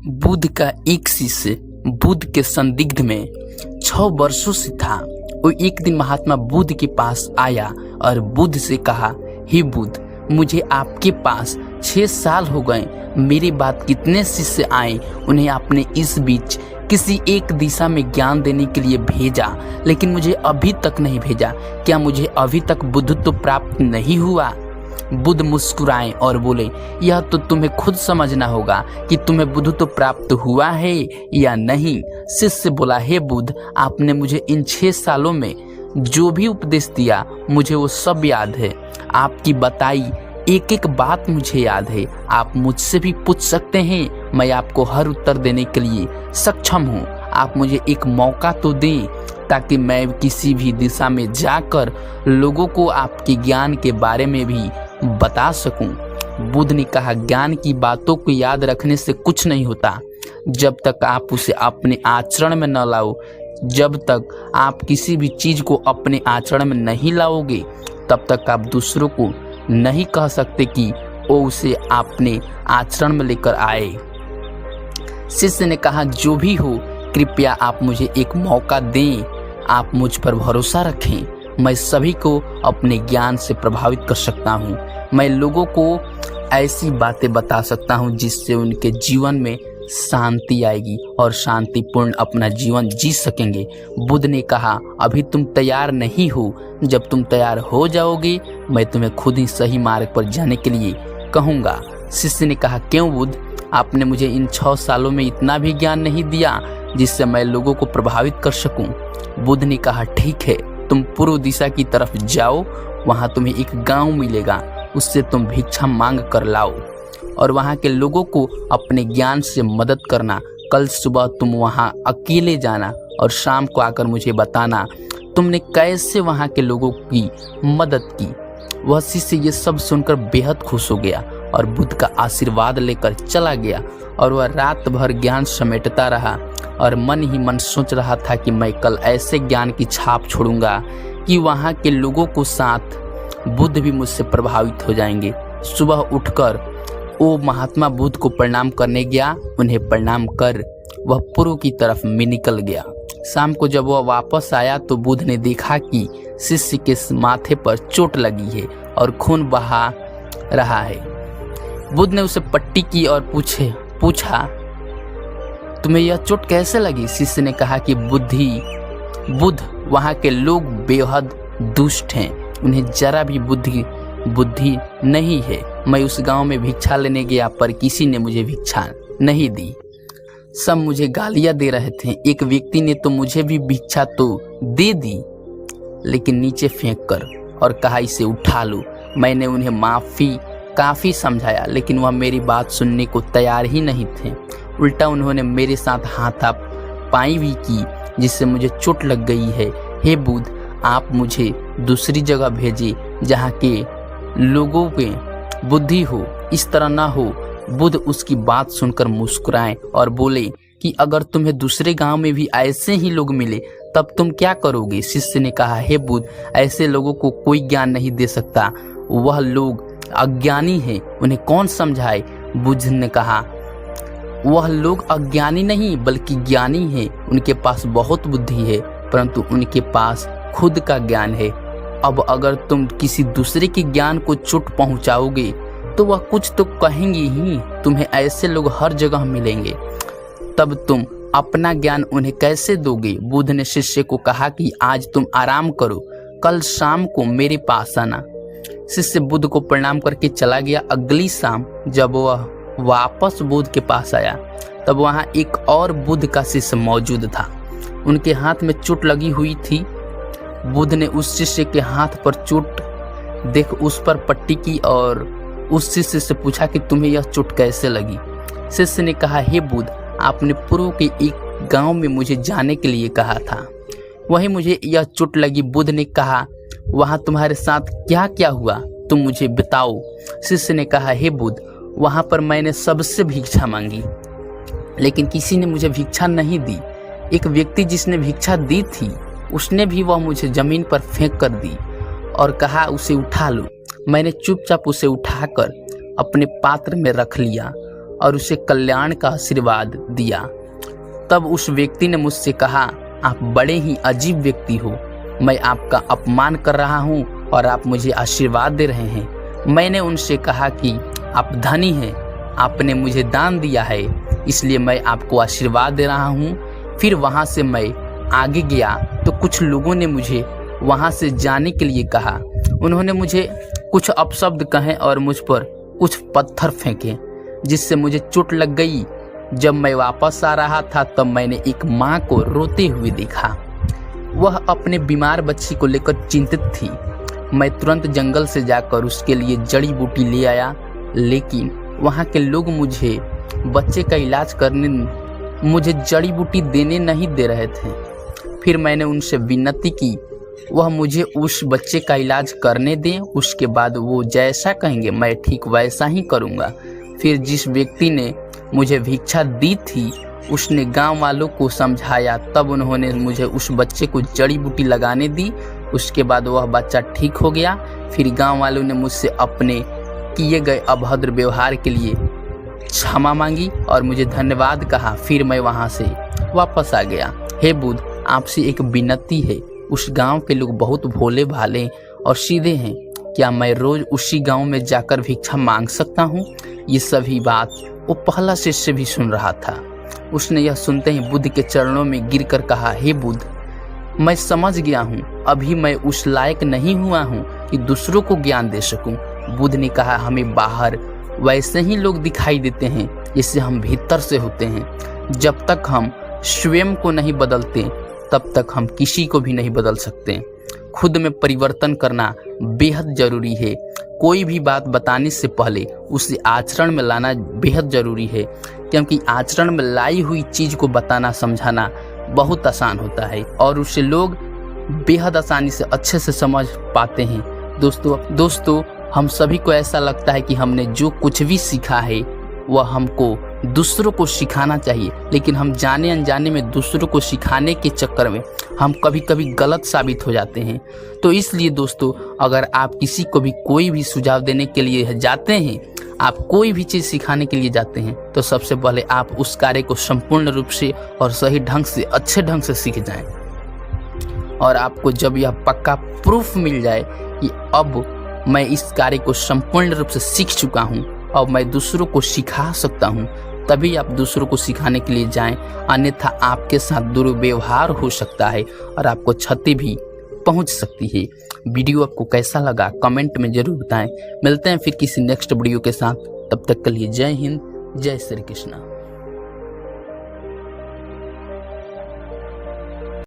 बुद्ध का एक शिष्य बुद्ध के संदिग्ध में 6 वर्षों से था। वो एक दिन महात्मा बुद्ध के पास आया और बुद्ध से कहा, हे बुद्ध, मुझे आपके पास 6 साल हो गए। मेरी बात कितने शिष्य आए, उन्हें आपने इस बीच किसी एक दिशा में ज्ञान देने के लिए भेजा, लेकिन मुझे अभी तक नहीं भेजा। क्या मुझे अभी तक बुद्धत्व प्राप्त नहीं हुआ? बुद्ध मुस्कुराए और बोले, यह तो तुम्हें खुद समझना होगा कि तुम्हें बुद्धत्व प्राप्त हुआ है या नहीं। शिष्य बोला, हे बुद्ध, आपने मुझे इन 6 सालों में जो भी उपदेश दिया मुझे वो सब याद है। आपकी बताई एक एक बात मुझे याद है। आप मुझसे भी पूछ सकते हैं, मैं आपको हर उत्तर देने के लिए सक्षम हूँ। आप मुझे एक मौका तो दें ताकि मैं किसी भी दिशा में जाकर लोगों को आपके ज्ञान के बारे में भी बता सकूं। बुद्ध ने कहा, ज्ञान की बातों को याद रखने से कुछ नहीं होता जब तक आप उसे अपने आचरण में न लाओ। जब तक आप किसी भी चीज को अपने आचरण में नहीं लाओगे तब तक आप दूसरों को नहीं कह सकते कि वो उसे अपने आचरण में लेकर आए। शिष्य ने कहा, जो भी हो, कृपया आप मुझे एक मौका दें। आप मुझ पर भरोसा रखें। मैं सभी को अपने ज्ञान से प्रभावित कर सकता हूँ। मैं लोगों को ऐसी बातें बता सकता हूँ जिससे उनके जीवन में शांति आएगी और शांतिपूर्ण अपना जीवन जी सकेंगे। बुद्ध ने कहा, अभी तुम तैयार नहीं हो। जब तुम तैयार हो जाओगे मैं तुम्हें खुद ही सही मार्ग पर जाने के लिए कहूँगा। शिष्य ने कहा, क्यों बुद्ध? आपने मुझे इन 6 सालों में इतना भी ज्ञान नहीं दिया जिससे मैं लोगों को प्रभावित कर सकूं। बुद्ध ने कहा, ठीक है, तुम पूर्व दिशा की तरफ जाओ। वहां तुम्हें एक गांव मिलेगा, उससे तुम भिक्षा मांग कर लाओ और वहां के लोगों को अपने ज्ञान से मदद करना। कल सुबह तुम वहां अकेले जाना और शाम को आकर मुझे बताना तुमने कैसे वहां के लोगों की मदद की। वह शिष्य ये सब सुनकर बेहद खुश हो गया और बुद्ध का आशीर्वाद लेकर चला गया। और वह रात भर ज्ञान समेटता रहा और मन ही मन सोच रहा था कि मैं कल ऐसे ज्ञान की छाप छोड़ूंगा कि वहां के लोगों को साथ बुद्ध भी मुझसे प्रभावित हो जाएंगे। सुबह उठकर वो महात्मा बुद्ध को प्रणाम करने गया। उन्हें प्रणाम कर वह पूर्व की तरफ में निकल गया। शाम को जब वह वापस आया तो बुद्ध ने देखा कि शिष्य के माथे पर चोट लगी है और खून बहा रहा है। बुद्ध ने उसे पट्टी की और पूछा, तुम्हें यह चोट कैसे लगी? शिष्य ने कहा कि बुद्ध, वहाँ के लोग बेहद दुष्ट हैं। उन्हें जरा भी बुद्धि नहीं है। मैं उस गांव में भिक्षा लेने गया पर किसी ने मुझे भिक्षा नहीं दी। सब मुझे गालियां दे रहे थे। एक व्यक्ति ने तो मुझे भी भिक्षा तो दे दी, लेकिन नीचे फेंक कर और कहा, इसे उठा लो। मैंने उन्हें काफी समझाया, लेकिन वह मेरी बात सुनने को तैयार ही नहीं थे। उल्टा उन्होंने मेरे साथ हाथापाई भी की, जिससे मुझे चोट लग गई है। हे बुद्ध, आप मुझे दूसरी जगह भेजिए जहाँ के लोगों पे बुद्धि हो, इस तरह ना हो। बुद्ध उसकी बात सुनकर मुस्कुराए और बोले कि अगर तुम्हें दूसरे गांव में भी ऐसे ही लोग मिले तब तुम क्या करोगे? शिष्य ने कहा, हे बुद्ध, ऐसे लोगों को कोई ज्ञान नहीं दे सकता। वह लोग अज्ञानी हैं, उन्हें कौन समझाए? बुद्ध ने कहा, वह लोग अज्ञानी नहीं बल्कि ज्ञानी हैं। उनके पास बहुत बुद्धि है परंतु उनके पास खुद का ज्ञान है। अब अगर तुम किसी दूसरे के ज्ञान को चोट पहुंचाओगे तो वह कुछ तो कहेंगे ही। तुम्हें ऐसे लोग हर जगह मिलेंगे, तब तुम अपना ज्ञान उन्हें कैसे दोगे? बुद्ध ने शिष्य को कहा कि आज तुम आराम करो, कल शाम को मेरे पास आना। शिष्य बुद्ध को प्रणाम करके चला गया। अगली शाम जब वह वापस बुद्ध के पास आया तब वहां एक और बुद्ध का शिष्य मौजूद था। उनके हाथ में चोट लगी हुई थी। बुद्ध ने उस शिष्य के हाथ पर चोट देख उस पर पट्टी की और उस शिष्य से पूछा कि तुम्हें यह चोट कैसे लगी? शिष्य ने कहा, हे बुद्ध, आपने पूर्व के एक गांव में मुझे जाने के लिए कहा था, वहीं मुझे यह चोट लगी। बुद्ध ने कहा, वहां तुम्हारे साथ क्या क्या हुआ, तुम मुझे बताओ। शिष्य ने कहा, हे बुद्ध, वहां पर मैंने सबसे भिक्षा मांगी लेकिन किसी ने मुझे भिक्षा नहीं दी। एक व्यक्ति जिसने भिक्षा दी थी उसने भी वह मुझे जमीन पर फेंक कर दी और कहा, उसे उठा लो। मैंने चुपचाप उसे उठाकर अपने पात्र में रख लिया और उसे कल्याण का आशीर्वाद दिया। तब उस व्यक्ति ने मुझसे कहा, आप बड़े ही अजीब व्यक्ति हो, मैं आपका अपमान कर रहा हूँ और आप मुझे आशीर्वाद दे रहे हैं। मैंने उनसे कहा कि आप धनी हैं, आपने मुझे दान दिया है, इसलिए मैं आपको आशीर्वाद दे रहा हूँ। फिर वहाँ से मैं आगे गया तो कुछ लोगों ने मुझे वहाँ से जाने के लिए कहा। उन्होंने मुझे कुछ अपशब्द कहे और मुझ पर कुछ पत्थर फेंके, जिससे मुझे चोट लग गई। जब मैं वापस आ रहा था तब मैंने एक माँ को रोते हुए देखा। वह अपने बीमार बच्ची को लेकर चिंतित थी। मैं तुरंत जंगल से जाकर उसके लिए जड़ी बूटी ले आया, लेकिन वहाँ के लोग मुझे बच्चे का इलाज करने मुझे जड़ी बूटी देने नहीं दे रहे थे। फिर मैंने उनसे विनती की वह मुझे उस बच्चे का इलाज करने दें, उसके बाद वो जैसा कहेंगे मैं ठीक वैसा ही करूँगा। फिर जिस व्यक्ति ने मुझे भिक्षा दी थी उसने गांव वालों को समझाया, तब उन्होंने मुझे उस बच्चे को जड़ी बूटी लगाने दी। उसके बाद वह बच्चा ठीक हो गया। फिर गांव वालों ने मुझसे अपने किए गए अभद्र व्यवहार के लिए क्षमा मांगी और मुझे धन्यवाद कहा। फिर मैं वहां से वापस आ गया। हे बुद्ध, आपसे एक विनती है, उस गांव के लोग बहुत भोले भाले और सीधे हैं, क्या मैं रोज उसी गांव में जाकर भिक्षा मांग सकता हूँ? ये सभी बात वो पहला शिष्य भी सुन रहा था। उसने यह सुनते ही बुद्ध के चरणों में गिरकर कहा, हे बुद्ध, मैं समझ गया हूँ, अभी मैं उस लायक नहीं हुआ हूँ कि दूसरों को ज्ञान दे सकूं। बुद्ध ने कहा, हमें बाहर वैसे ही लोग दिखाई देते हैं जैसे हम भीतर से होते हैं। जब तक हम स्वयं को नहीं बदलते तब तक हम किसी को भी नहीं बदल सकते। खुद में परिवर्तन करना बेहद जरूरी है। कोई भी बात बताने से पहले उसे आचरण में लाना बेहद जरूरी है, क्योंकि आचरण में लाई हुई चीज को बताना समझाना बहुत आसान होता है और उसे लोग बेहद आसानी से अच्छे से समझ पाते हैं। दोस्तों हम सभी को ऐसा लगता है कि हमने जो कुछ भी सीखा है वह हमको दूसरों को सिखाना चाहिए, लेकिन हम जाने अनजाने में दूसरों को सिखाने के चक्कर में हम कभी कभी गलत साबित हो जाते हैं। तो इसलिए दोस्तों, अगर आप किसी को भी कोई भी सुझाव देने के लिए जाते हैं, आप कोई भी चीज़ सिखाने के लिए जाते हैं, तो सबसे पहले आप उस कार्य को संपूर्ण रूप से और सही ढंग से अच्छे ढंग से सीख जाएं। और आपको जब यह पक्का प्रूफ मिल जाए कि अब मैं इस कार्य को संपूर्ण रूप से सीख चुका हूँ, अब मैं दूसरों को सिखा सकता हूँ, तभी आप दूसरों को सिखाने के लिए जाएं। अन्यथा आपके साथ दुर्व्यवहार हो सकता है और आपको क्षति भी पहुंच सकती है। वीडियो आपको कैसा लगा कमेंट में जरूर बताएं। मिलते हैं फिर किसी नेक्स्ट वीडियो के साथ, तब तक के लिए जय हिंद, जय श्री कृष्णा।